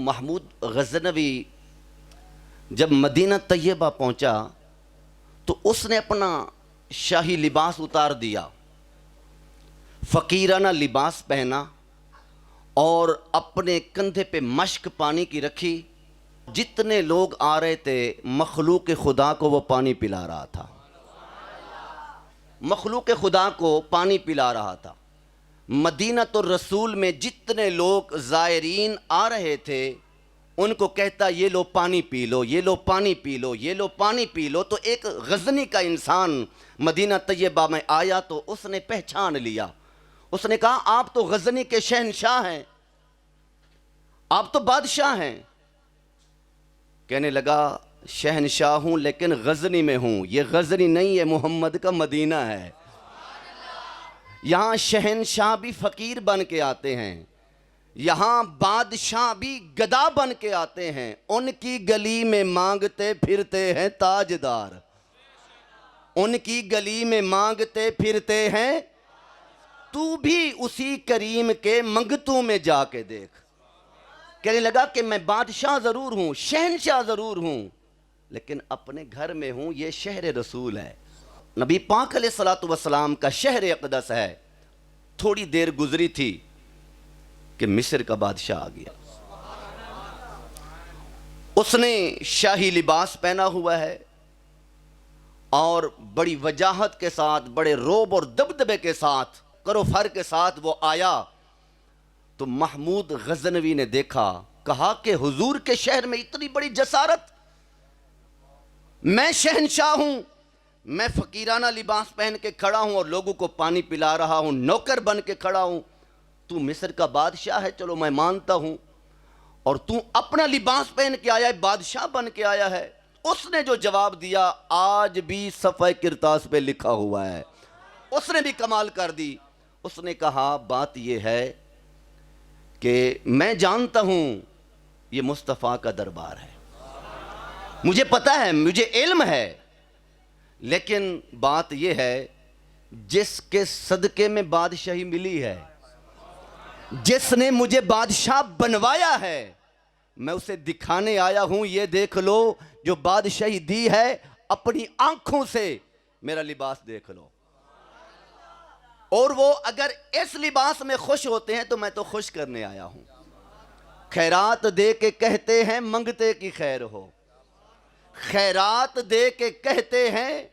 महमूद गज़नवी जब मदीना तैयबा पहुंचा तो उसने अपना शाही लिबास उतार दिया, फ़कीराना लिबास पहना और अपने कंधे पे मश्क पानी की रखी। जितने लोग आ रहे थे मखलूक खुदा को वो पानी पिला रहा था, मखलूक खुदा को पानी पिला रहा था। मदीना तो रसूल में जितने लोग ज़ायरीन आ रहे थे उनको कहता ये लो पानी पी लो, ये लो पानी पी लो, ये लो पानी पी लो। तो एक गज़नी का इंसान मदीना तैयबा में आया तो उसने पहचान लिया। उसने कहा आप तो गज़नी के शहनशाह हैं, आप तो बादशाह हैं। कहने लगा शहनशाह हूँ लेकिन गज़नी में हूँ, ये गज़नी नहीं है, मोहम्मद का मदीना है। यहाँ शहनशाह भी फ़कीर बन के आते हैं, यहाँ बादशाह भी गदा बन के आते हैं। उनकी गली में मांगते फिरते हैं ताजदार, उनकी गली में मांगते फिरते हैं। तू भी उसी करीम के मंगतों में जाके देख। कहने लगा कि मैं बादशाह ज़रूर हूँ, शहनशाह ज़रूर हूँ, लेकिन अपने घर में हूँ, ये शहर रसूल है, नबी पाक अलैहिस्सलातु वस्सलाम का शहर अक़दस है। थोड़ी देर गुजरी थी कि मिस्र का बादशाह आ गया। उसने शाही लिबास पहना हुआ है और बड़ी वजाहत के साथ, बड़े रोब और दबदबे के साथ, करोफर के साथ वो आया। तो महमूद गज़नवी ने देखा, कहा कि हुजूर के शहर में इतनी बड़ी जसारत, मैं शहनशाह हूं, मैं फ़कीराना लिबास पहन के खड़ा हूं और लोगों को पानी पिला रहा हूं, नौकर बन के खड़ा हूं। तू मिस्र का बादशाह है, चलो मैं मानता हूं, और तू अपना लिबास पहन के आया है, बादशाह बन के आया है। उसने जो जवाब दिया आज भी सफ़े किरतास पे लिखा हुआ है। उसने भी कमाल कर दी। उसने कहा बात यह है कि मैं जानता हूं ये मुस्तफ़ा का दरबार है, मुझे पता है, मुझे इल्म है, लेकिन बात यह है जिसके सदके में बादशाही मिली है, जिसने मुझे बादशाह बनवाया है, मैं उसे दिखाने आया हूं। ये देख लो जो बादशाही दी है, अपनी आंखों से मेरा लिबास देख लो। और वो अगर इस लिबास में खुश होते हैं तो मैं तो खुश करने आया हूं। खैरात दे के कहते हैं मंगते की खैर हो, खैरात दे के कहते हैं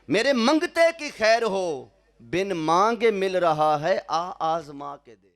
मेरे मंगते की खैर हो, बिन मांगे मिल रहा है आ आजमा के दे।